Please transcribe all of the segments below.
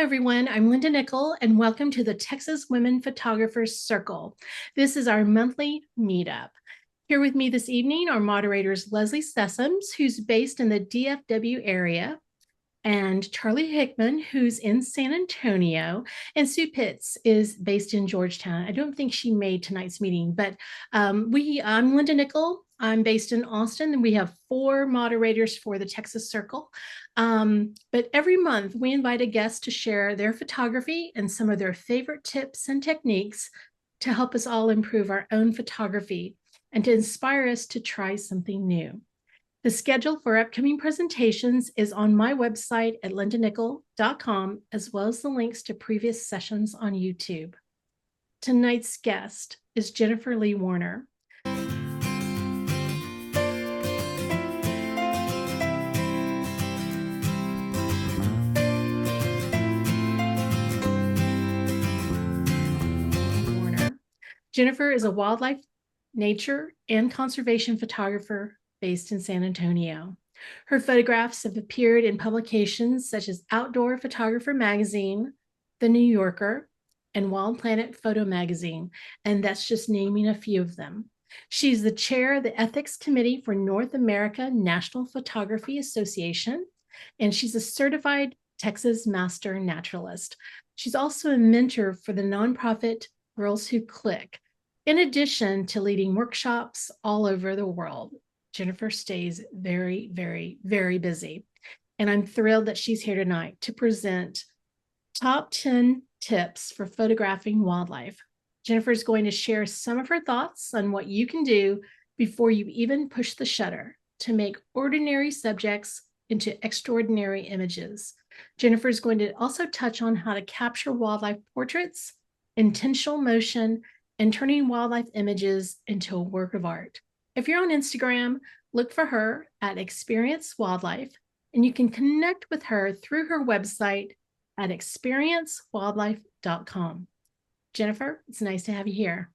everyone. I'm Linda Nickell, and welcome to the Texas Women Photographers Circle. This is our monthly meetup. Here with me this evening are moderators Leslie Sessoms, who's based in the DFW area, and Charlie Hickman, who's in San Antonio, and Sue Pitts is based in Georgetown. I don't think she made tonight's meeting, but I'm Linda Nickell. I'm based in Austin, and we have 4 moderators for the Texas Circle. But every month we invite a guest to share their photography and some of their favorite tips and techniques to help us all improve our own photography and to inspire us to try something new. The schedule for upcoming presentations is on my website at lindanickell.com, as well as the links to previous sessions on YouTube. Tonight's guest is Jennifer Leigh Warner. Jennifer is a wildlife, nature, and conservation photographer based in San Antonio. Her photographs have appeared in publications such as Outdoor Photographer Magazine, The New Yorker, and Wild Planet Photo Magazine, and that's just naming a few of them. She's the chair of the Ethics Committee for North America National Photography Association, and she's a certified Texas Master Naturalist. She's also a mentor for the nonprofit Girls Who Click, in addition to leading workshops all over the world. Jennifer stays very, very, very busy. And I'm thrilled that she's here tonight to present top 10 tips for photographing wildlife. Jennifer is going to share some of her thoughts on what you can do before you even push the shutter to make ordinary subjects into extraordinary images. Jennifer is going to also touch on how to capture wildlife portraits, intentional motion, and turning wildlife images into a work of art. If you're on Instagram, look for her at Experience Wildlife, and you can connect with her through her website at experiencewildlife.com. Jennifer, it's nice to have you here.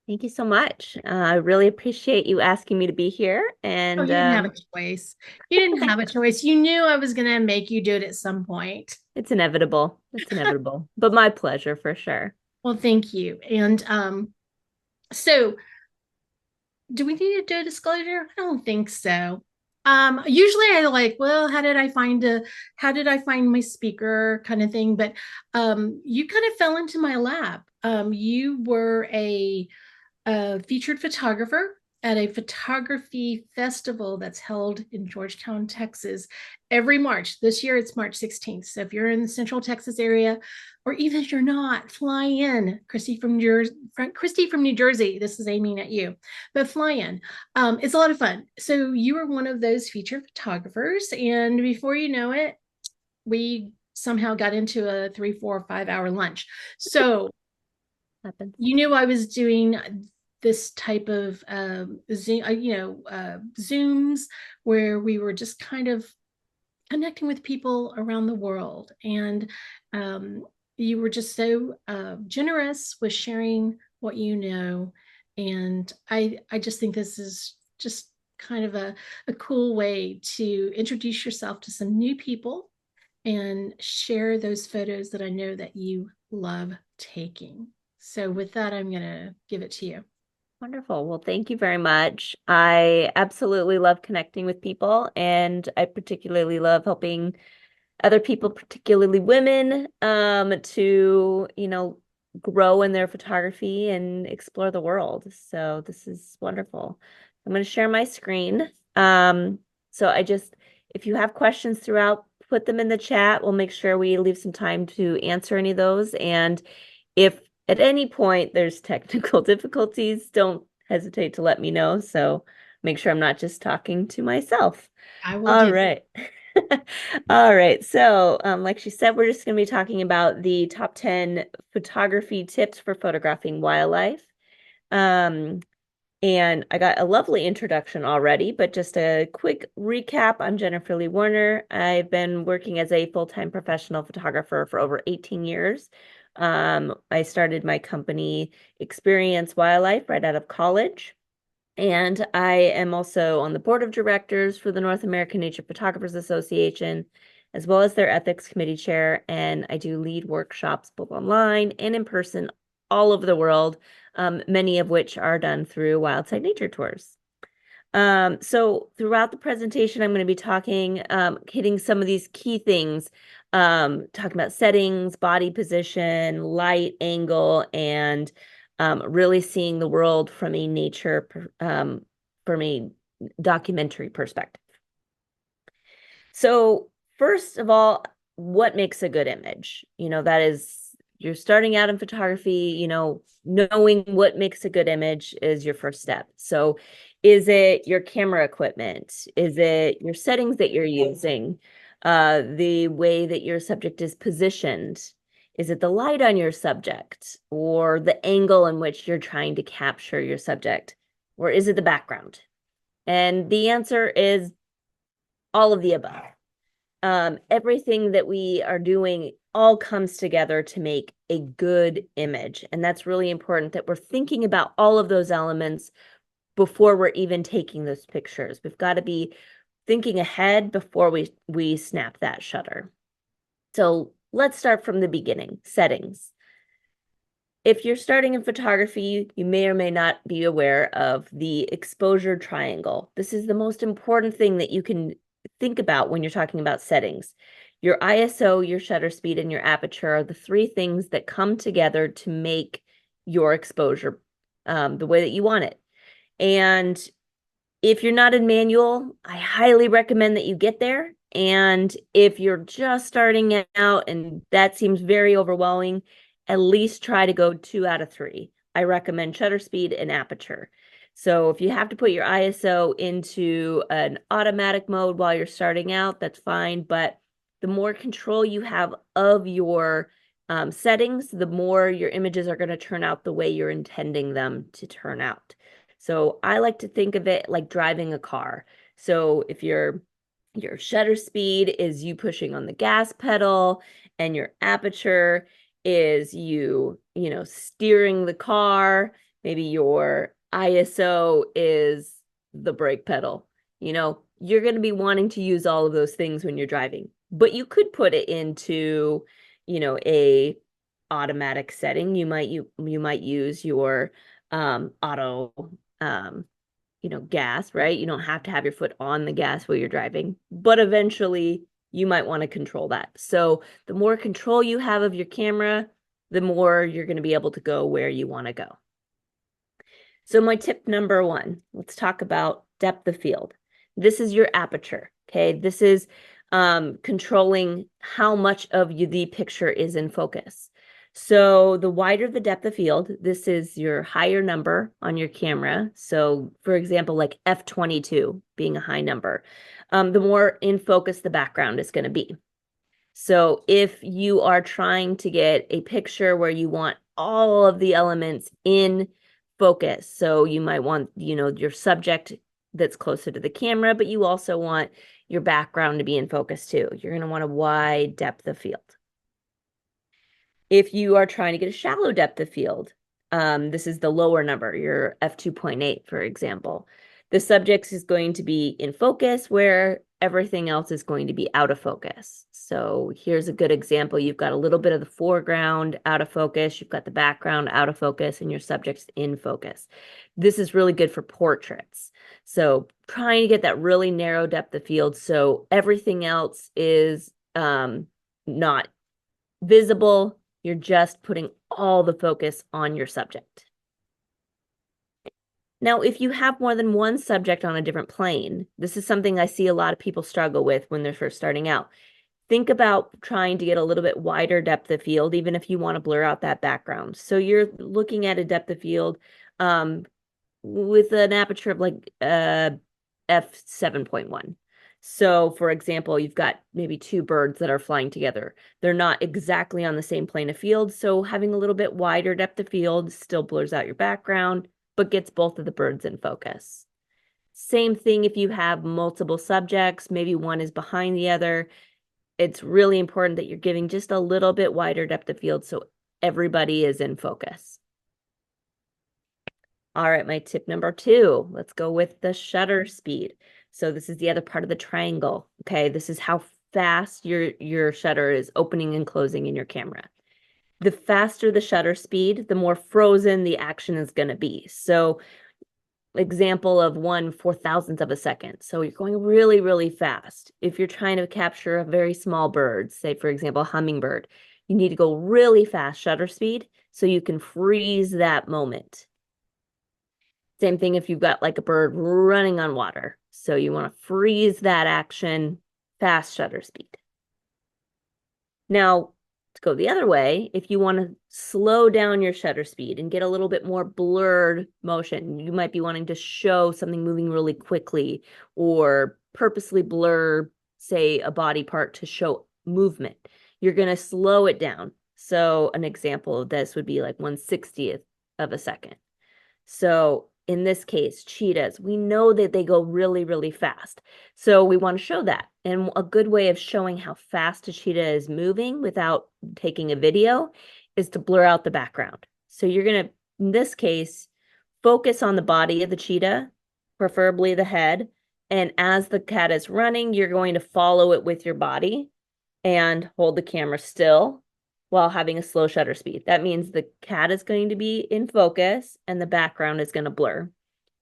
Thank you so much. I really appreciate you asking me to be here. And you didn't have a choice. You didn't have a choice. You knew I was going to make you do it at some point. It's inevitable. It's inevitable, but my pleasure for sure. Well, thank you. And so do we need to do a disclosure? I don't think so. Usually I like, well, how did I find my speaker kind of thing? But you kind of fell into my lap. You were a featured photographer at a photography festival that's held in Georgetown, Texas, every March. This year it's March 16th. So if you're in the Central Texas area, or even if you're not, fly in. Christy from New Jersey, this is aiming at you, but fly in. It's a lot of fun. So you were one of those featured photographers, and before you know it, we somehow got into a 3, 4, 5 hour lunch. So you knew I was doing this type of Zooms where we were just kind of connecting with people around the world. And you were just so generous with sharing what you know. And I just think this is just kind of a cool way to introduce yourself to some new people and share those photos that I know that you love taking. So with that, I'm going to give it to you. Wonderful. Well, thank you very much. I absolutely love connecting with people, and I particularly love helping other people, particularly women, to, grow in their photography and explore the world. So this is wonderful. I'm going to share my screen. If you have questions throughout, put them in the chat. We'll make sure we leave some time to answer any of those. And if at any point there's technical difficulties, don't hesitate to let me know. So make sure I'm not just talking to myself. I will. All right. All right. So like she said, we're just going to be talking about the top 10 photography tips for photographing wildlife. And I got a lovely introduction already, but just a quick recap. I'm Jennifer Leigh Warner. I've been working as a full-time professional photographer for over 18 years. I started my company Experience Wildlife right out of college. And I am also on the board of directors for the North American Nature Photographers Association, as well as their ethics committee chair, and I do lead workshops both online and in person all over the world, many of which are done through Wildside Nature Tours. So throughout the presentation, I'm going to be talking, hitting some of these key things, talking about settings, body position, light, angle, and really seeing the world from a from a documentary perspective. So first of all, what makes a good image? That is, you're starting out in photography, knowing what makes a good image is your first step. So is it your camera equipment? Is it your settings that you're using? The way that your subject is positioned? Is it the light on your subject or the angle in which you're trying to capture your subject? Or is it the background? And the answer is all of the above. Everything that we are doing all comes together to make a good image. And that's really important that we're thinking about all of those elements before we're even taking those pictures. We've got to be thinking ahead before we snap that shutter. So let's start from the beginning, settings. If you're starting in photography, you may or may not be aware of the exposure triangle. This is the most important thing that you can think about when you're talking about settings. Your ISO, your shutter speed, and your aperture are the three things that come together to make your exposure the way that you want it. And if you're not in manual, I highly recommend that you get there. And if you're just starting out and that seems very overwhelming, at least try to go 2 out of 3. I recommend shutter speed and aperture. So if you have to put your ISO into an automatic mode while you're starting out, that's fine. But the more control you have of your settings, the more your images are going to turn out the way you're intending them to turn out. So I like to think of it like driving a car. So if your shutter speed is you pushing on the gas pedal and your aperture is steering the car, maybe your ISO is the brake pedal. You're going to be wanting to use all of those things when you're driving. But you could put it into, a automatic setting. You might use your auto gas, right? You don't have to have your foot on the gas while you're driving, but eventually you might want to control that. So the more control you have of your camera, the more you're going to be able to go where you want to go. So my tip number 1, let's talk about depth of field. This is your aperture, okay? This is controlling how much of the picture is in focus. So the wider the depth of field, this is your higher number on your camera. So for example, like f22 being a high number, the more in focus the background is going to be. So if you are trying to get a picture where you want all of the elements in focus, so you might want, your subject that's closer to the camera, but you also want your background to be in focus too. You're going to want a wide depth of field. If you are trying to get a shallow depth of field, this is the lower number, your f2.8, for example. The subject is going to be in focus where everything else is going to be out of focus. So here's a good example. You've got a little bit of the foreground out of focus, you've got the background out of focus, and your subject's in focus. This is really good for portraits. So trying to get that really narrow depth of field so everything else is not visible. You're just putting all the focus on your subject. Now, if you have more than one subject on a different plane, this is something I see a lot of people struggle with when they're first starting out. Think about trying to get a little bit wider depth of field, even if you want to blur out that background. So you're looking at a depth of field with an aperture of like f7.1. So for example, you've got maybe 2 birds that are flying together. They're not exactly on the same plane of field, so having a little bit wider depth of field still blurs out your background, but gets both of the birds in focus. Same thing if you have multiple subjects, maybe one is behind the other. It's really important that you're giving just a little bit wider depth of field so everybody is in focus. All right, my tip number 2, let's go with the shutter speed. So this is the other part of the triangle. Okay, this is how fast your shutter is opening and closing in your camera. The faster the shutter speed, the more frozen the action is going to be. So example of 1/4000th of a second. So you're going really, really fast. If you're trying to capture a very small bird, say for example, a hummingbird, you need to go really fast shutter speed so you can freeze that moment. Same thing if you've got like a bird running on water. So you want to freeze that action, fast shutter speed. Now, to go the other way, if you want to slow down your shutter speed and get a little bit more blurred motion, you might be wanting to show something moving really quickly or purposely blur, say, a body part to show movement. You're going to slow it down. So an example of this would be like 1/60th of a second. So in this case, cheetahs, we know that they go really, really fast. So we want to show that. And a good way of showing how fast a cheetah is moving without taking a video is to blur out the background. So you're going to, in this case, focus on the body of the cheetah, preferably the head. And as the cat is running, you're going to follow it with your body and hold the camera still while having a slow shutter speed. That means the cat is going to be in focus and the background is going to blur.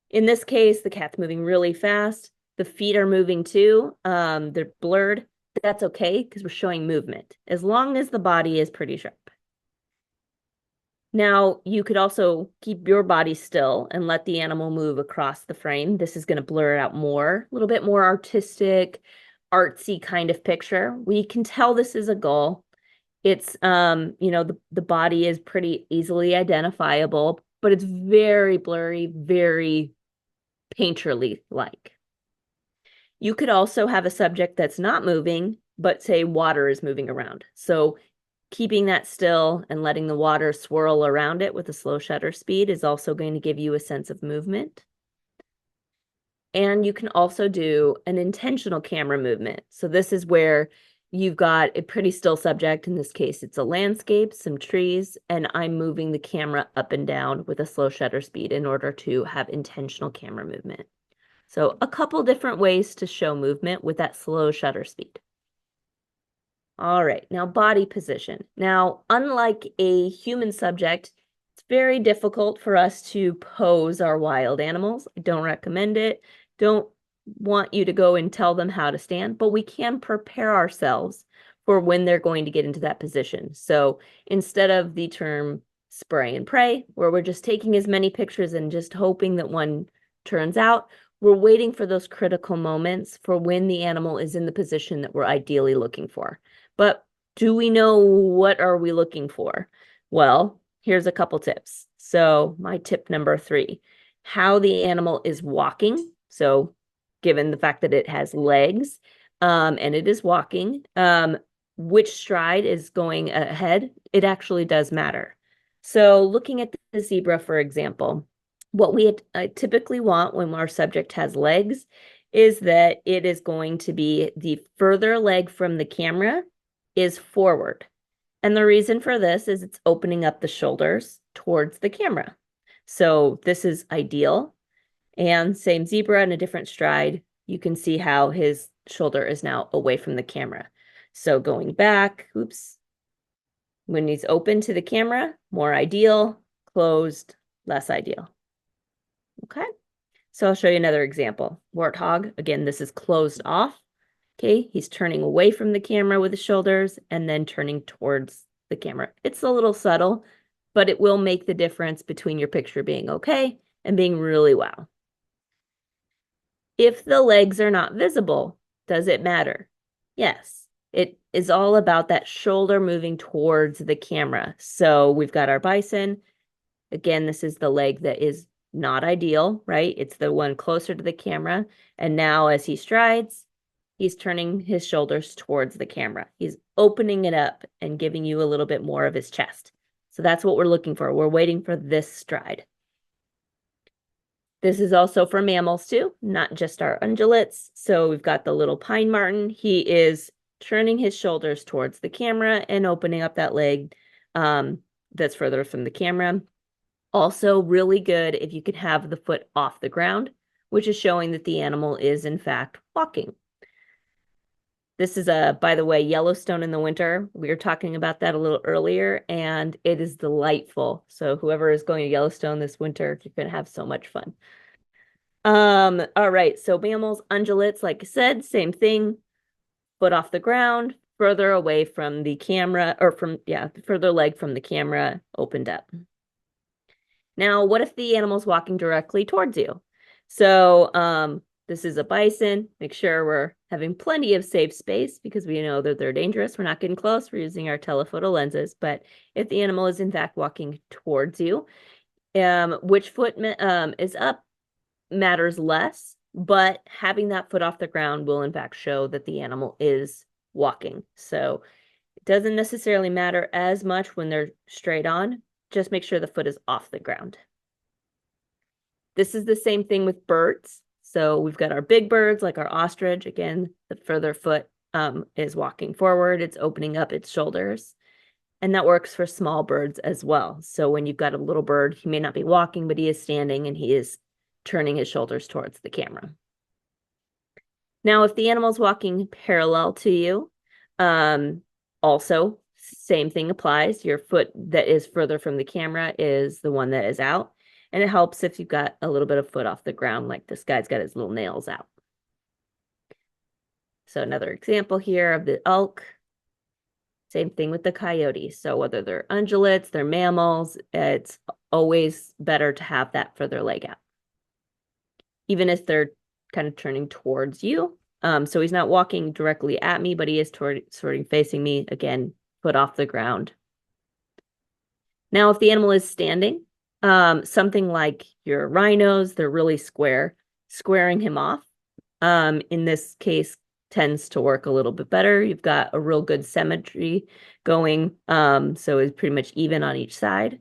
In this case, the cat's moving really fast. The feet are moving too. They're blurred. That's okay because we're showing movement as long as the body is pretty sharp. Now, you could also keep your body still and let the animal move across the frame. This is going to blur it out more, a little bit more artistic, artsy kind of picture. We can tell this is a gull. It's, the body is pretty easily identifiable, but it's very blurry, very painterly like. You could also have a subject that's not moving, but say water is moving around. So keeping that still and letting the water swirl around it with a slow shutter speed is also going to give you a sense of movement. And you can also do an intentional camera movement. So this is where you've got a pretty still subject. In this case, it's a landscape, some trees, and I'm moving the camera up and down with a slow shutter speed in order to have intentional camera movement. So a couple different ways to show movement with that slow shutter speed. All right, now body position. Now, unlike a human subject, it's very difficult for us to pose our wild animals. I don't recommend it. Don't want you to go and tell them how to stand, but we can prepare ourselves for when they're going to get into that position. So instead of the term spray and pray, where we're just taking as many pictures and just hoping that one turns out, we're waiting for those critical moments for when the animal is in the position that we're ideally looking for. But do we know what are we looking for? Well, here's a couple tips. So my tip number 3, how the animal is walking. So given the fact that it has legs and it is walking, which stride is going ahead, it actually does matter. So looking at the zebra, for example, what we typically want when our subject has legs is that it is going to be the further leg from the camera is forward. And the reason for this is it's opening up the shoulders towards the camera. So this is ideal. And same zebra in a different stride, you can see how his shoulder is now away from the camera. So going back, oops, when he's open to the camera, more ideal, closed, less ideal. Okay, so I'll show you another example. Warthog, again, this is closed off. Okay, he's turning away from the camera with his shoulders and then turning towards the camera. It's a little subtle, but it will make the difference between your picture being okay and being really wow. If the legs are not visible, does it matter? Yes, it is all about that shoulder moving towards the camera. So we've got our bison. Again, this is the leg that is not ideal, right? It's the one closer to the camera. And now as he strides, he's turning his shoulders towards the camera. He's opening it up and giving you a little bit more of his chest. So that's what we're looking for. We're waiting for this stride. This is also for mammals too, not just our ungulates. So we've got the little pine marten. He is turning his shoulders towards the camera and opening up that leg that's further from the camera. Also really good if you could have the foot off the ground, which is showing that the animal is in fact walking. This is by the way, Yellowstone in the winter. We were talking about that a little earlier, and it is delightful. So whoever is going to Yellowstone this winter, you're gonna have so much fun. All right, so mammals, ungulates, like I said, same thing. Foot off the ground, further away from the camera, or from, yeah, further leg from the camera, opened up. Now, what if the animal's walking directly towards you? So, this is a bison. Make sure we're having plenty of safe space because we know that they're dangerous. We're not getting close. We're using our telephoto lenses. But if the animal is in fact walking towards you, which foot is up matters less, but having that foot off the ground will in fact show that the animal is walking. So it doesn't necessarily matter as much when they're straight on. Just make sure the foot is off the ground. This is the same thing with birds. So we've got our big birds like our ostrich. Again, the further foot is walking forward. It's opening up its shoulders. And that works for small birds as well. So when you've got a little bird, he may not be walking, but he is standing and he is turning his shoulders towards the camera. Now, if the animal's walking parallel to you, also same thing applies. Your foot that is further from the camera is the one that is out. And it helps if you've got a little bit of foot off the ground, like this guy's got his little nails out. So another example here of the elk. Same thing with the coyote. So whether they're ungulates, they're mammals, it's always better to have that further leg out. Even if they're kind of turning towards you. So he's not walking directly at me, but he is sort of facing me. Again, foot off the ground. Now, if the animal is standing, something like your rhinos, they're really square, squaring him off. In this case, tends to work a little bit better. You've got a real good symmetry going, so it's pretty much even on each side.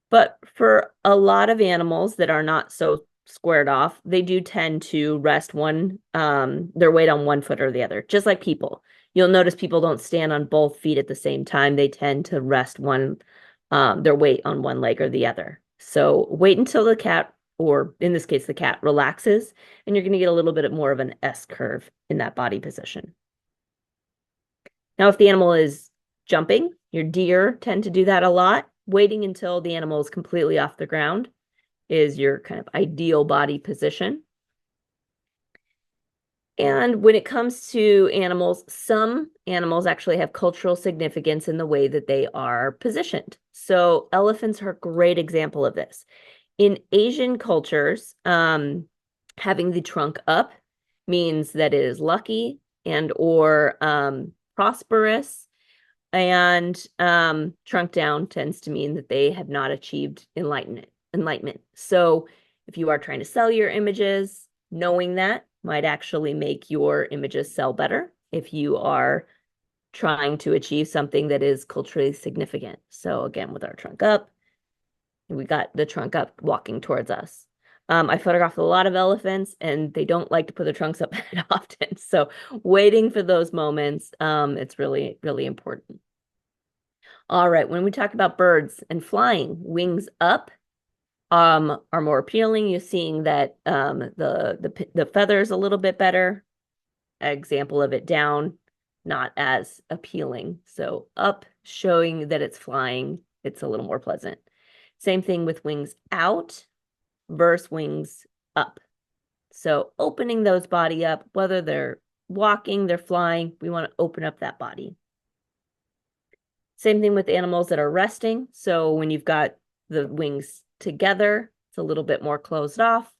But for a lot of animals that are not so squared off, they do tend to rest their weight on one foot or the other, just like people. You'll notice people don't stand on both feet at the same time. They tend to rest their weight on one leg or the other. So wait until the cat, or in this case, the cat relaxes, and you're going to get a little bit more of an S curve in that body position. Now, if the animal is jumping, your deer tend to do that a lot. Waiting until the animal is completely off the ground is your kind of ideal body position. And when it comes to animals, some animals actually have cultural significance in the way that they are positioned. So elephants are a great example of this. In Asian cultures, having the trunk up means that it is lucky and or prosperous, and trunk down tends to mean that they have not achieved enlightenment. So if you are trying to sell your images, knowing that might actually make your images sell better if you are trying to achieve something that is culturally significant. So again, with our trunk up, we got the trunk up walking towards us. I photographed a lot of elephants and they don't like to put their trunks up that often. So waiting for those moments, it's really, really important. All right, when we talk about birds and flying, wings up are more appealing. You're seeing that the feathers a little bit better. Example of it down, not as appealing. So up, showing that it's flying, it's a little more pleasant. Same thing with wings out versus wings up. So opening those body up, whether they're walking, they're flying, we want to open up that body. Same thing with animals that are resting. So when you've got the wings together, it's a little bit more closed off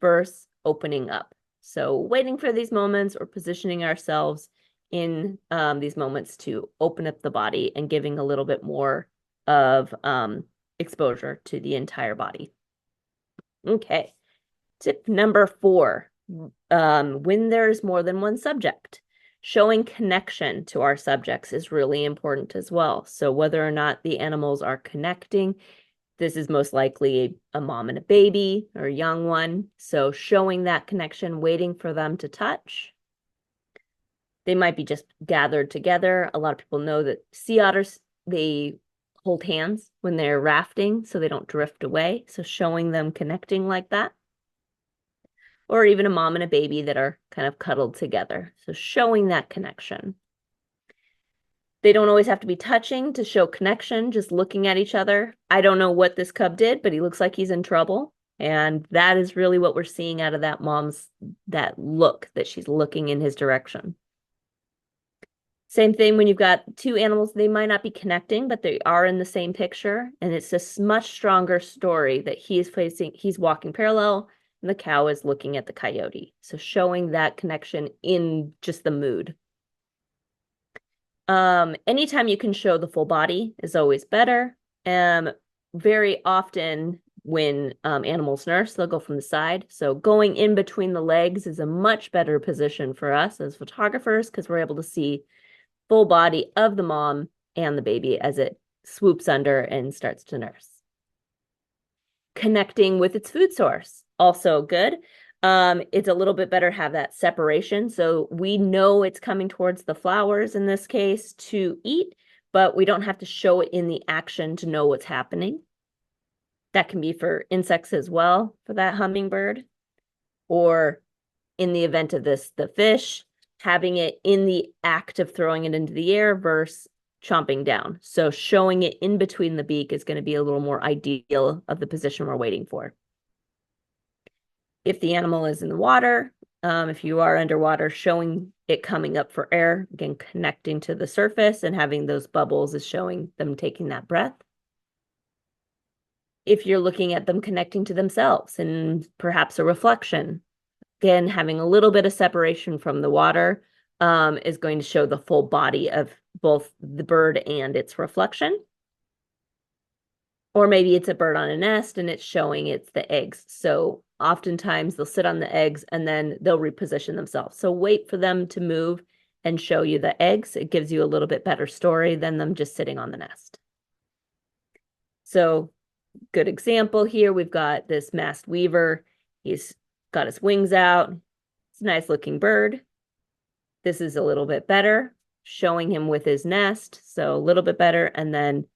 versus opening up. So waiting for these moments or positioning ourselves in these moments to open up the body and giving a little bit more of exposure to the entire body. Okay. Tip number 4, when there's more than one subject, showing connection to our subjects is really important as well. So whether or not the animals are connecting, this is most likely a mom and a baby or a young one. So showing that connection, waiting for them to touch. They might be just gathered together. A lot of people know that sea otters, they hold hands when they're rafting so they don't drift away. So showing them connecting like that. or even a mom and a baby that are kind of cuddled together. So showing that connection. They don't always have to be touching to show connection, just looking at each other. I don't know what this cub did, but he looks like he's in trouble. And that is really what we're seeing out of that mom's, that look that she's looking in his direction. Same thing when you've got two animals, they might not be connecting, but they are in the same picture. And it's a much stronger story that he's walking parallel and the cow is looking at the coyote. So showing that connection in just the mood. Anytime you can show the full body is always better. Very often when animals nurse, they'll go from the side. So going in between the legs is a much better position for us as photographers because we're able to see full body of the mom and the baby as it swoops under and starts to nurse. Connecting with its food source, also good. It's a little bit better to have that separation. So we know it's coming towards the flowers in this case to eat, but we don't have to show it in the action to know what's happening. That can be for insects as well, for that hummingbird, or in the event of this, the fish, having it in the act of throwing it into the air versus chomping down. So showing it in between the beak is going to be a little more ideal of the position we're waiting for. If the animal is in the water, if you are underwater, showing it coming up for air, again, connecting to the surface and having those bubbles is showing them taking that breath. If you're looking at them connecting to themselves and perhaps a reflection, again, having a little bit of separation from the water is going to show the full body of both the bird and its reflection. Or maybe it's a bird on a nest and it's showing it's the eggs. So oftentimes they'll sit on the eggs and then they'll reposition themselves. So wait for them to move and show you the eggs. It gives you a little bit better story than them just sitting on the nest. So good example here. We've got this masked weaver. He's got his wings out. It's a nice looking bird. This is a little bit better, showing him with his nest. So a little bit better. And then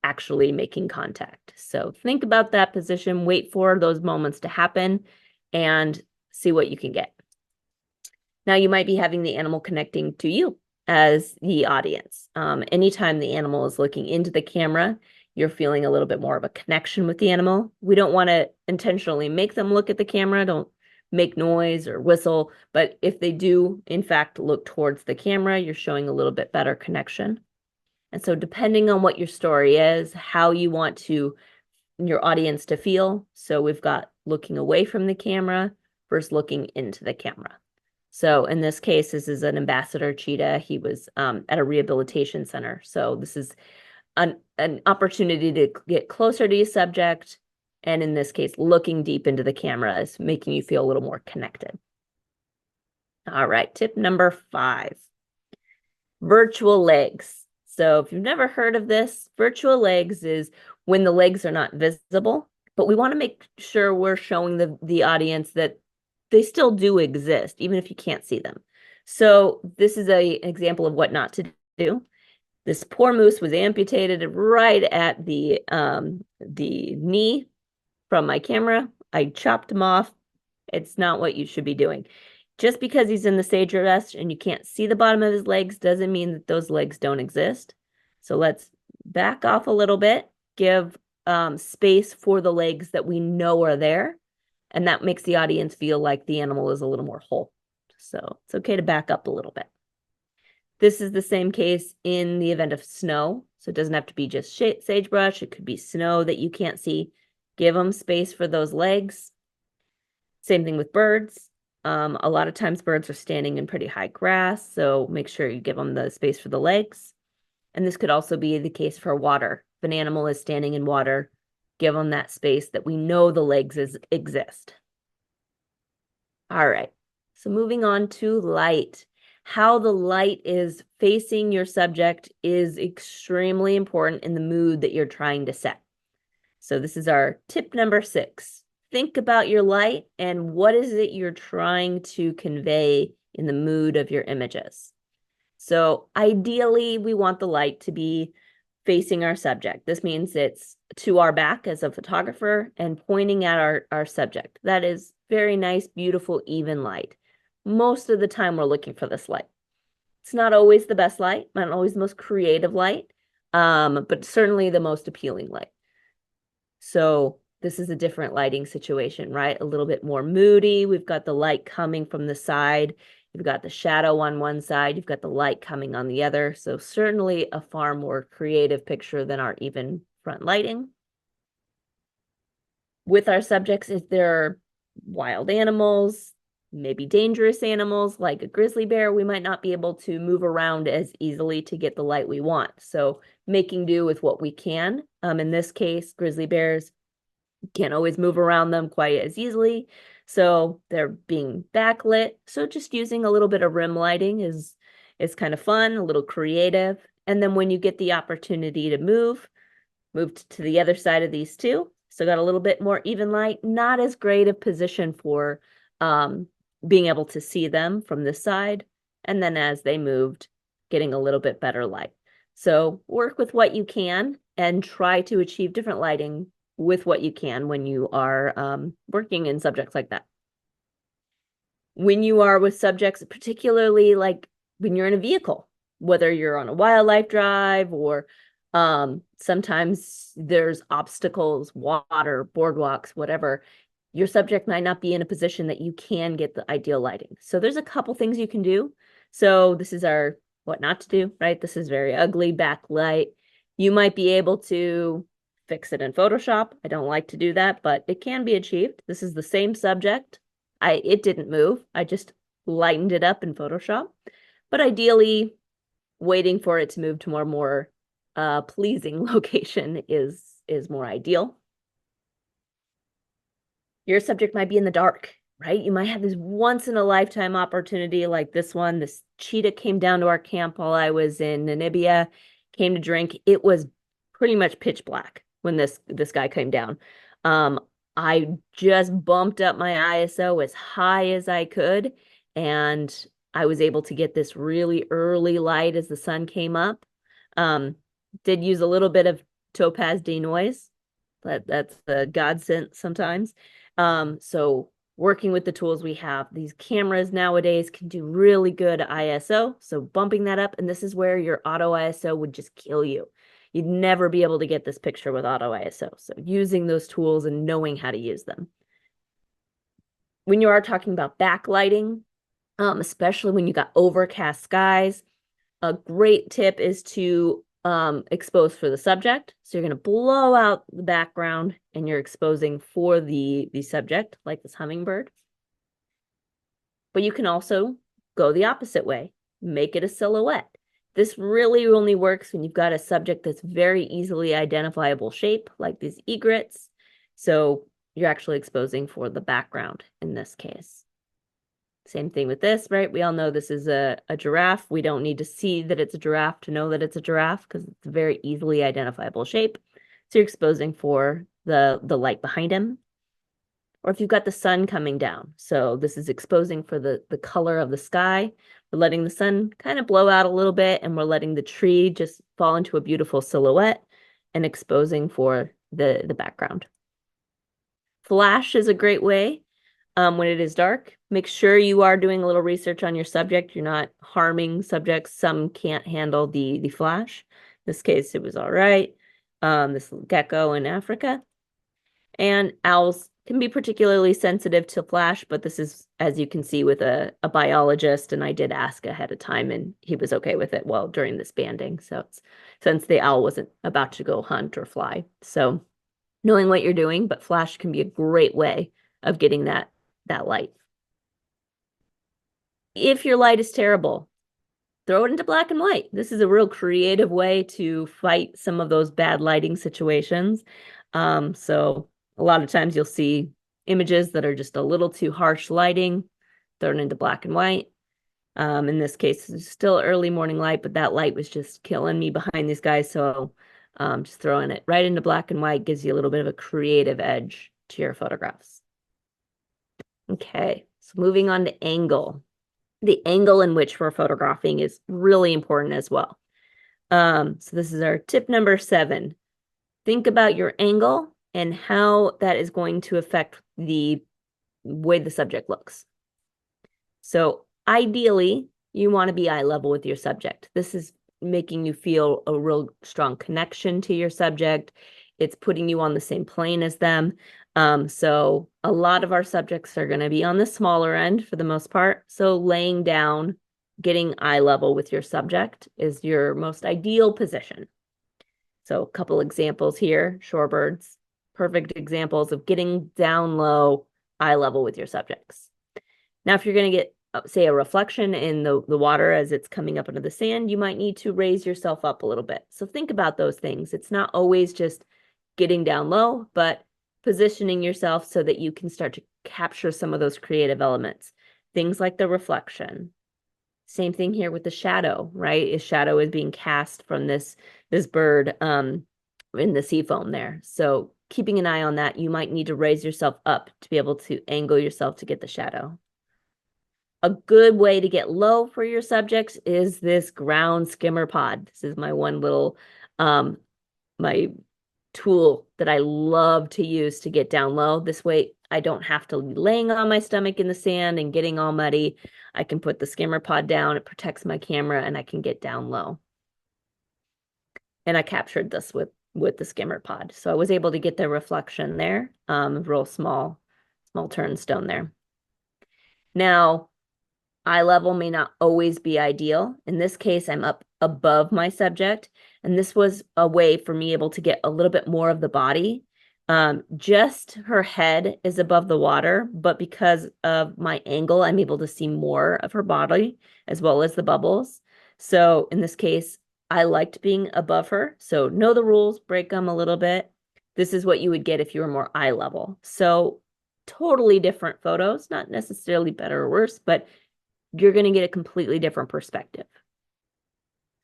actually making contact. So think about that position, wait for those moments to happen and see what you can get. Now you might be having the animal connecting to you as the audience. Anytime the animal is looking into the camera, you're feeling a little bit more of a connection with the animal. We don't want to intentionally make them look at the camera. Don't make noise or whistle. But if they do, in fact, look towards the camera, you're showing a little bit better connection. And so depending on what your story is, how you want your audience to feel. So we've got looking away from the camera versus looking into the camera. So in this case, this is an ambassador cheetah. He was at a rehabilitation center. So this is an opportunity to get closer to your subject. And in this case, looking deep into the camera is making you feel a little more connected. All right, tip number 5, virtual legs. So if you've never heard of this, virtual legs is when the legs are not visible, but we want to make sure we're showing the audience that they still do exist, even if you can't see them. So this is an example of what not to do. This poor moose was amputated right at the knee from my camera. I chopped him off. It's not what you should be doing. Just because he's in the sage rest and you can't see the bottom of his legs doesn't mean that those legs don't exist. So let's back off a little bit, give space for the legs that we know are there. And that makes the audience feel like the animal is a little more whole. So it's okay to back up a little bit. This is the same case in the event of snow. So it doesn't have to be just sagebrush. It could be snow that you can't see. Give them space for those legs. Same thing with birds. A lot of times birds are standing in pretty high grass, so make sure you give them the space for the legs. And this could also be the case for water. If an animal is standing in water, give them that space that we know the legs exist. All right, so moving on to light. How the light is facing your subject is extremely important in the mood that you're trying to set. So this is our tip number 6. Think about your light and what is it you're trying to convey in the mood of your images. So ideally, we want the light to be facing our subject. This means it's to our back as a photographer and pointing at our subject. That is very nice, beautiful, even light. Most of the time we're looking for this light. It's not always the best light, not always the most creative light, but certainly the most appealing light. So this is a different lighting situation, right? A little bit more moody. We've got the light coming from the side. You've got the shadow on one side. You've got the light coming on the other. So certainly a far more creative picture than our even front lighting. With our subjects, if they're wild animals, maybe dangerous animals like a grizzly bear, we might not be able to move around as easily to get the light we want. So making do with what we can. In this case, grizzly bears can't always move around them quite as easily. So they're being backlit. So just using a little bit of rim lighting is kind of fun, a little creative. And then when you get the opportunity to move to the other side of these two. So got a little bit more even light, not as great a position for being able to see them from this side. And then as they moved, getting a little bit better light. So work with what you can and try to achieve different lighting with what you can when you are working in subjects like that. When you are with subjects, particularly like when you're in a vehicle, whether you're on a wildlife drive or sometimes there's obstacles, water, boardwalks, whatever, your subject might not be in a position that you can get the ideal lighting. So there's a couple things you can do. So this is our what not to do, right? This is very ugly backlight. You might be able to fix it in Photoshop. I don't like to do that, but it can be achieved. This is the same subject. It didn't move. I just lightened it up in Photoshop. But ideally, waiting for it to move to more pleasing location is more ideal. Your subject might be in the dark, right? You might have this once in a lifetime opportunity like this one. This cheetah came down to our camp while I was in Namibia, came to drink. It was pretty much pitch black when this guy came down. I just bumped up my ISO as high as I could, and I was able to get this really early light as the sun came up. Did use a little bit of topaz denoise, but that's the godsend sometimes. So working with the tools we have, these cameras nowadays can do really good ISO. So bumping that up, and this is where your auto ISO would just kill you. You'd never be able to get this picture with auto ISO. So using those tools and knowing how to use them. When you are talking about backlighting, especially when you got overcast skies, a great tip is to expose for the subject. So you're going to blow out the background and you're exposing for the subject, like this hummingbird. But you can also go the opposite way, make it a silhouette. This really only works when you've got a subject that's very easily identifiable shape, like these egrets. So you're actually exposing for the background in this case. Same thing with this, right? We all know this is a giraffe. We don't need to see that it's a giraffe to know that it's a giraffe because it's a very easily identifiable shape. So you're exposing for the light behind him. Or if you've got the sun coming down. So this is exposing for the color of the sky. We're letting the sun kind of blow out a little bit and we're letting the tree just fall into a beautiful silhouette and exposing for the background. Flash is a great way when it is dark. Make sure you are doing a little research on your subject. You're not harming subjects. Some can't handle the flash. In this case, it was all right. This gecko in Africa. And owls can be particularly sensitive to flash, but this is, as you can see, with a biologist, and I did ask ahead of time, and he was okay with it well during this banding. So it's, since the owl wasn't about to go hunt or fly. So knowing what you're doing, but flash can be a great way of getting that light. If your light is terrible, throw it into black and white. This is a real creative way to fight some of those bad lighting situations. So a lot of times you'll see images that are just a little too harsh lighting, thrown into black and white. In this case, it's still early morning light, but that light was just killing me behind these guys. So just throwing it right into black and white gives you a little bit of a creative edge to your photographs. Okay, so moving on to angle. The angle in which we're photographing is really important as well. So this is our tip number 7. Think about your angle and how that is going to affect the way the subject looks. So ideally, you want to be eye level with your subject. This is making you feel a real strong connection to your subject. It's putting you on the same plane as them. So a lot of our subjects are going to be on the smaller end for the most part. So laying down, getting eye level with your subject is your most ideal position. So a couple examples here, shorebirds, perfect examples of getting down low, eye level with your subjects. Now, if you're going to get, say, a reflection in the water as it's coming up into the sand, you might need to raise yourself up a little bit. So think about those things. It's not always just getting down low, but positioning yourself so that you can start to capture some of those creative elements. Things like the reflection. Same thing here with the shadow, right? A shadow is being cast from this bird in the sea foam there. So keeping an eye on that, you might need to raise yourself up to be able to angle yourself to get the shadow. A good way to get low for your subjects is this ground skimmer pod. This is my one little my tool that I love to use to get down low. This way I don't have to be laying on my stomach in the sand and getting all muddy. I can put the skimmer pod down, it protects my camera, and I can get down low. And I captured this with the skimmer pod. So I was able to get the reflection there, real small turnstone there. Now, eye level may not always be ideal. In this case, I'm up above my subject, and this was a way for me able to get a little bit more of the body. Just her head is above the water, but because of my angle, I'm able to see more of her body as well as the bubbles. So in this case, I liked being above her. So know the rules, break them a little bit. This is what you would get if you were more eye level. So totally different photos, not necessarily better or worse, but you're going to get a completely different perspective.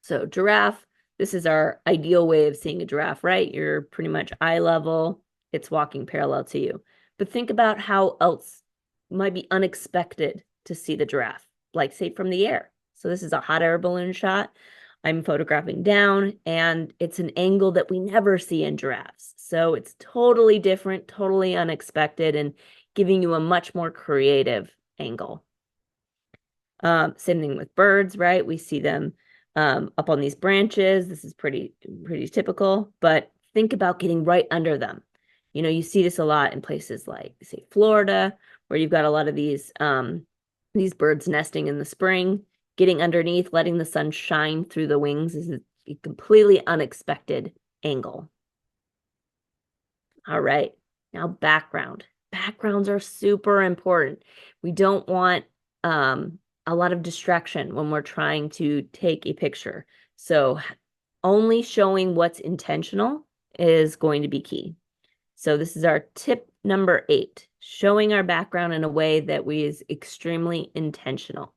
So giraffe, this is our ideal way of seeing a giraffe, right? You're pretty much eye level. It's walking parallel to you. But think about how else might be unexpected to see the giraffe, like say from the air. So this is a hot air balloon shot. I'm photographing down, and it's an angle that we never see in giraffes. So it's totally different, totally unexpected, and giving you a much more creative angle. Same thing with birds, right? We see them up on these branches. This is pretty typical, but think about getting right under them. You know, you see this a lot in places like, say, Florida, where you've got a lot of these birds nesting in the spring. Getting underneath, letting the sun shine through the wings is a completely unexpected angle. All right, now background. Backgrounds are super important. We don't want a lot of distraction when we're trying to take a picture. So only showing what's intentional is going to be key. So this is our tip number 8, showing our background in a way that is extremely intentional.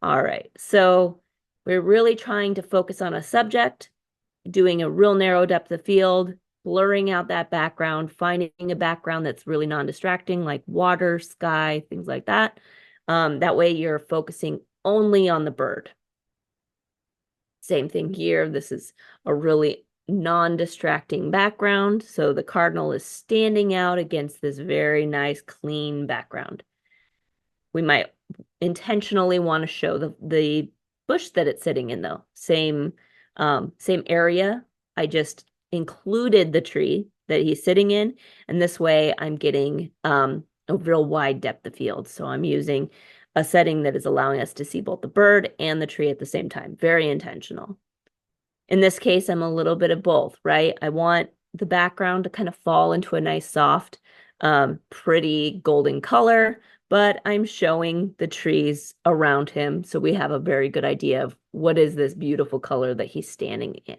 All right, so we're really trying to focus on a subject, doing a real narrow depth of field, blurring out that background, finding a background that's really non-distracting, like water, sky, things like that. That way you're focusing only on the bird. Same thing here. This is a really non-distracting background. So the cardinal is standing out against this very nice, clean background. We might intentionally want to show the bush that it's sitting in, though. Same area. I just included the tree that he's sitting in, and this way I'm getting a real wide depth of field. So I'm using a setting that is allowing us to see both the bird and the tree at the same time. Very intentional. In this case, I'm a little bit of both, right? I want the background to kind of fall into a nice, soft, pretty golden color, but I'm showing the trees around him, so we have a very good idea of what is this beautiful color that he's standing in.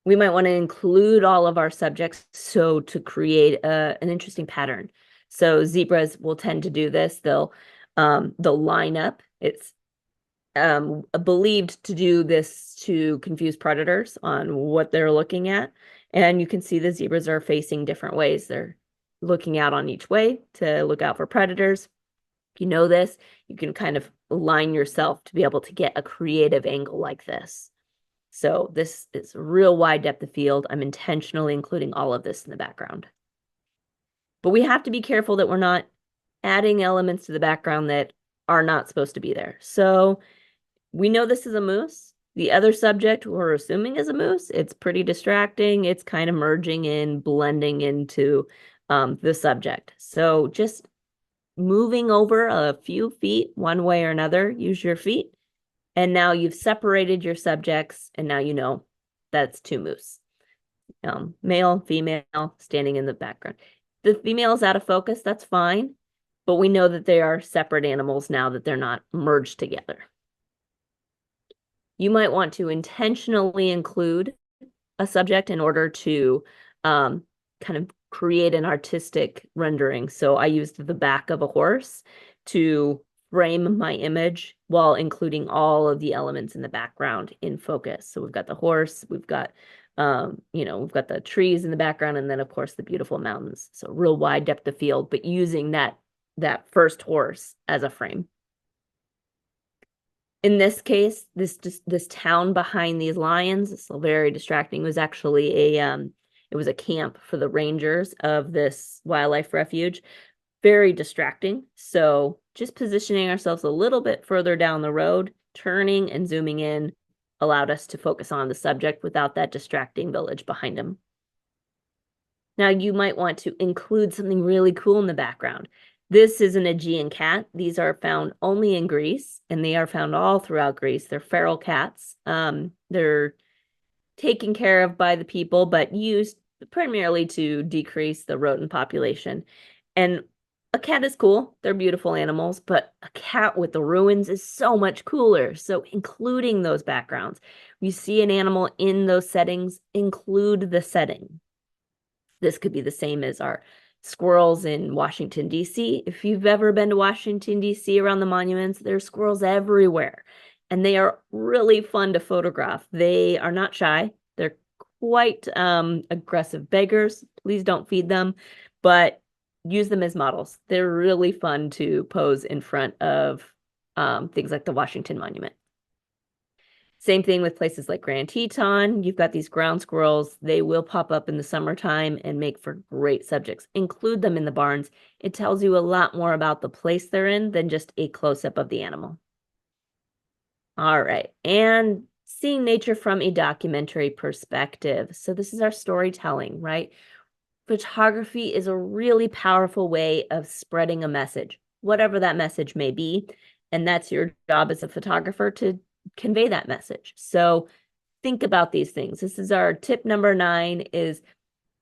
We might want to include all of our subjects so to create an interesting pattern. So zebras will tend to do this. They'll line up. It's believed to do this to confuse predators on what they're looking at. And you can see the zebras are facing different ways. They're looking out on each way to look out for predators. If you know this, you can kind of line yourself to be able to get a creative angle like this. So this is a real wide depth of field. I'm intentionally including all of this in the background. But we have to be careful that we're not adding elements to the background that are not supposed to be there. So we know this is a moose. The other subject we're assuming is a moose. It's pretty distracting. It's kind of merging in, blending into the subject. So just moving over a few feet one way or another, use your feet. And now you've separated your subjects, and now you know that's two moose. Male, female, standing in the background. The female is out of focus, that's fine, but we know that they are separate animals now that they're not merged together. You might want to intentionally include a subject in order to kind of create an artistic rendering. So I used the back of a horse to frame my image while including all of the elements in the background in focus. So we've got the horse, we've got we've got the trees in the background, and then of course the beautiful mountains. So real wide depth of field, but using that first horse as a frame. In this case, this town behind these lions, it's very distracting, was actually it was a camp for the rangers of this wildlife refuge. Very distracting. So just positioning ourselves a little bit further down the road, turning and zooming in allowed us to focus on the subject without that distracting village behind him. Now you might want to include something really cool in the background. This is an Aegean cat. These are found only in Greece, and they are found all throughout Greece. They're feral cats. They're taken care of by the people, but used primarily to decrease the rodent population. And a cat is cool. They're beautiful animals, but a cat with the ruins is so much cooler. So including those backgrounds, you see an animal in those settings, include the setting. This could be the same as our squirrels in Washington, D.C. If you've ever been to Washington, D.C. around the monuments, there's squirrels everywhere. And they are really fun to photograph. They are not shy. They're quite aggressive beggars. Please don't feed them, but use them as models. They're really fun to pose in front of things like the Washington Monument. Same thing with places like Grand Teton. You've got these ground squirrels. They will pop up in the summertime and make for great subjects. Include them in the barns. It tells you a lot more about the place they're in than just a close-up of the animal. All right, and seeing nature from a documentary perspective. So this is our storytelling, right? Photography is a really powerful way of spreading a message, whatever that message may be. And that's your job as a photographer, to convey that message. So think about these things. This is our tip number 9, is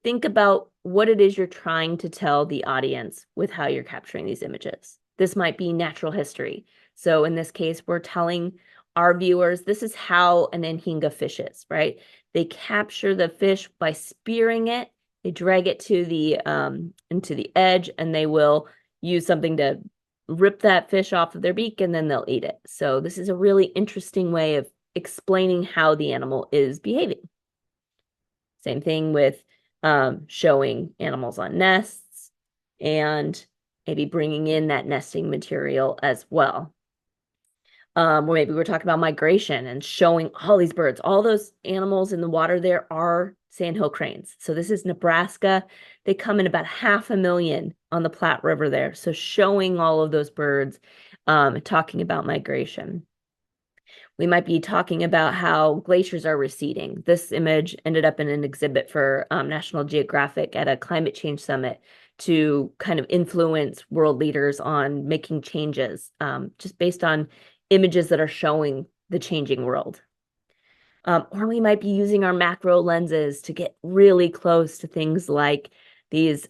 think about what it is you're trying to tell the audience with how you're capturing these images. This might be natural history. So in this case, we're telling our viewers, this is how an anhinga fishes, right? They capture the fish by spearing it. They drag it to the into the edge, and they will use something to rip that fish off of their beak, and then they'll eat it. So this is a really interesting way of explaining how the animal is behaving. Same thing with showing animals on nests and maybe bringing in that nesting material as well. Or maybe we're talking about migration and showing all these birds. All those animals in the water there are sandhill cranes. So this is Nebraska. They come in about 500,000 on the Platte River there. So showing all of those birds, talking about migration. We might be talking about how glaciers are receding. This image ended up in an exhibit for National Geographic at a climate change summit to kind of influence world leaders on making changes, just based on images that are showing the changing world. Or we might be using our macro lenses to get really close to things like these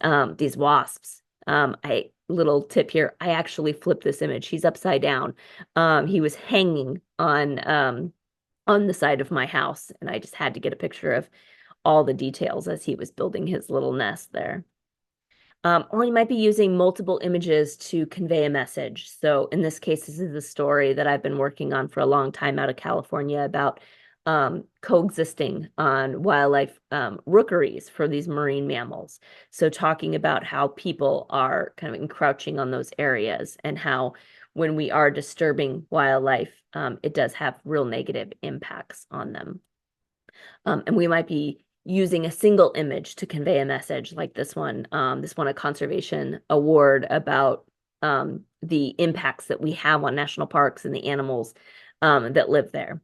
wasps. Little tip here, I actually flipped this image. He's upside down. He was hanging on the side of my house, and I just had to get a picture of all the details as he was building his little nest there. Or you might be using multiple images to convey a message. So in this case, this is a story that I've been working on for a long time out of California about coexisting on wildlife rookeries for these marine mammals. So talking about how people are kind of encroaching on those areas, and how when we are disturbing wildlife, it does have real negative impacts on them. And we might be using a single image to convey a message like this won a conservation award about the impacts that we have on national parks and the animals that live there.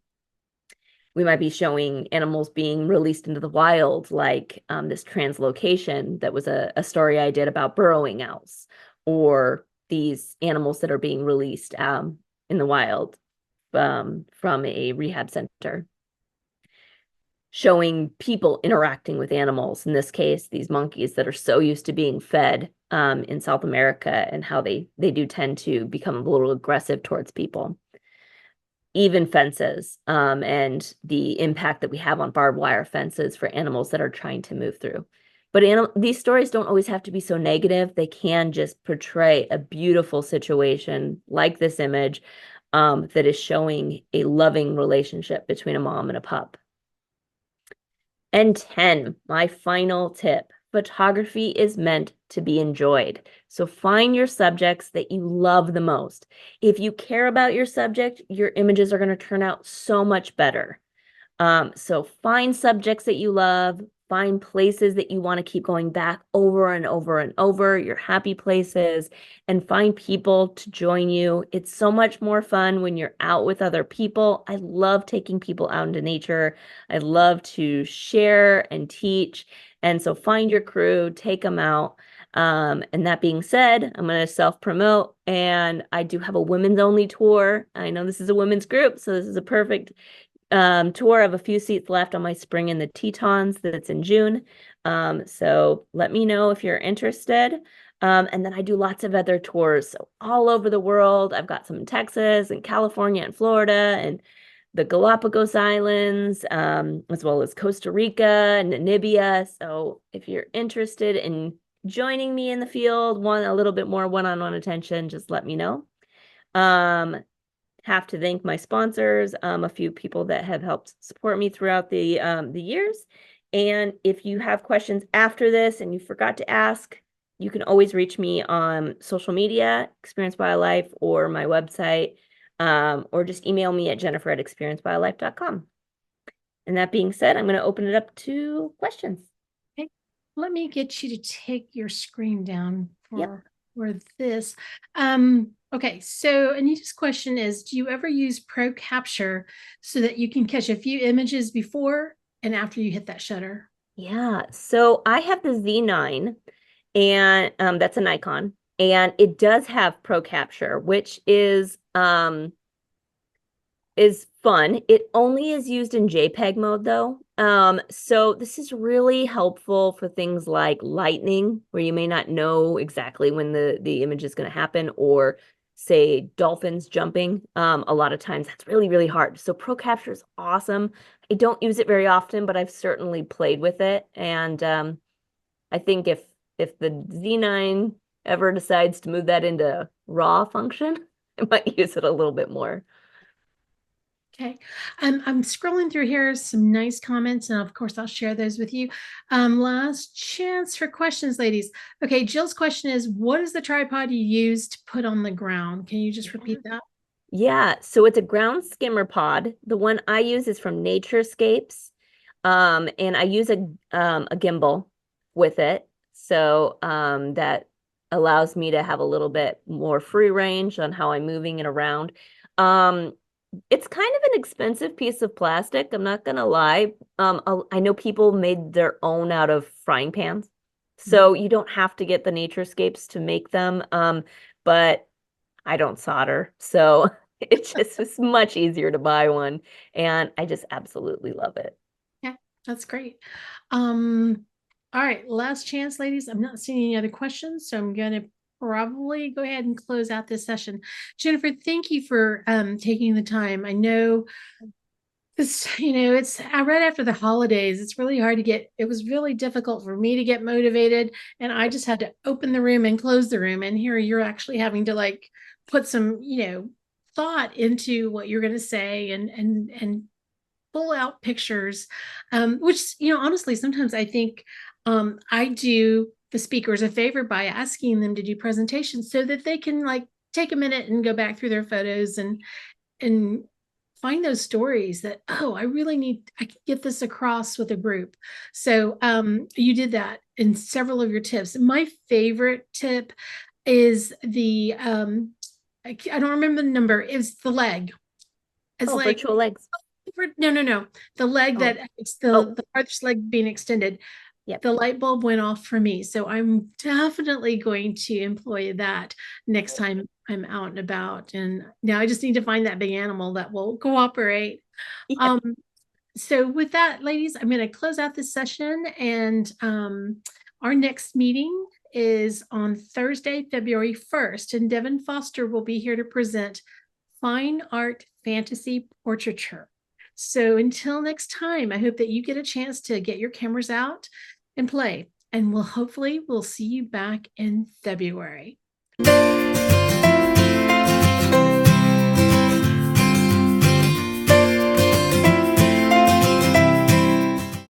We might be showing animals being released into the wild, like this translocation that was a story I did about burrowing owls, or these animals that are being released in the wild from a rehab center. Showing people interacting with animals, in this case, these monkeys that are so used to being fed in South America, and how they do tend to become a little aggressive towards people. Even fences and the impact that we have on barbed wire fences for animals that are trying to move through. But these stories don't always have to be so negative. They can just portray a beautiful situation like this image that is showing a loving relationship between a mom and a pup. And 10, my final tip. Photography is meant to be enjoyed. So find your subjects that you love the most. If you care about your subject, your images are going to turn out so much better. So find subjects that you love, find places that you want to keep going back over and over and over, your happy places, and find people to join you. It's so much more fun when you're out with other people. I love taking people out into nature. I love to share and teach. And so find your crew, take them out. And that being said, I'm going to self-promote, and I do have a women's only tour. I know this is a women's group, so this is a perfect tour. I have a few seats left on my Spring in the Tetons that's in June. So let me know if you're interested. And then I do lots of other tours, so all over the world. I've got some in Texas and California and Florida and the Galapagos Islands, as well as Costa Rica and Namibia. So if you're interested in joining me in the field, want a little bit more one-on-one attention, just let me know. Have to thank my sponsors, a few people that have helped support me throughout the years. And if you have questions after this and you forgot to ask, you can always reach me on social media, Experience Wildlife, or my website, or just email me at jennifer@experiencewildlife.com. And that being said, I'm going to open it up to questions. Okay. Let me get you to take your screen down Yep. for this. Okay, so Anita's question is, do you ever use Pro Capture so that you can catch a few images before and after you hit that shutter? Yeah. So I have the Z9, and that's a Nikon, and it does have Pro Capture, which is fun. It only is used in JPEG mode though. So this is really helpful for things like lightning, where you may not know exactly when the image is going to happen, or say dolphins jumping. A lot of times that's really, really hard. So Pro Capture is awesome. I don't use it very often, but I've certainly played with it. And I think if the Z9 ever decides to move that into RAW function, I might use it a little bit more. Okay. I'm scrolling through here, some nice comments, and of course, I'll share those with you. Last chance for questions, ladies. Okay, Jill's question is, what is the tripod you use to put on the ground? Can you just repeat that? Yeah, so it's a ground skimmer pod. The one I use is from Naturescapes. And I use a gimbal with it. So that allows me to have a little bit more free range on how I'm moving it around. Um, it's kind of an expensive piece of plastic, I'm not gonna lie. I know people made their own out of frying pans, so you don't have to get the Naturescapes to make them. But I don't solder, so it's much easier to buy one, and I just absolutely love it. Yeah, that's great. All right, last chance, ladies. I'm not seeing any other questions, so I'm going to probably go ahead and close out this session. Jennifer, thank you for taking the time. I know this, it's right after the holidays. It's really hard to get, it was really difficult for me to get motivated, and I just had to open the room and close the room. And here you're actually having to like put some, thought into what you're going to say and pull out pictures, which, honestly, sometimes I think I do the speakers a favor by asking them to do presentations so that they can like take a minute and go back through their photos and find those stories that, oh, I can get this across with a group. So you did that in several of your tips. My favorite tip is I don't remember the number. It's the leg. It's Oh, like, virtual legs. no. The leg Oh, that it's oh, the farthest leg being extended. yep. The light bulb went off for me. So I'm definitely going to employ that next time I'm out and about. And now I just need to find that big animal that will cooperate. Yeah. Um, so with that, ladies, I'm going to close out this session, and our next meeting is on Thursday, February 1st, and Devin Foster will be here to present Fine Art Fantasy Portraiture. So until next time, I hope that you get a chance to get your cameras out and play, and we'll see you back in February.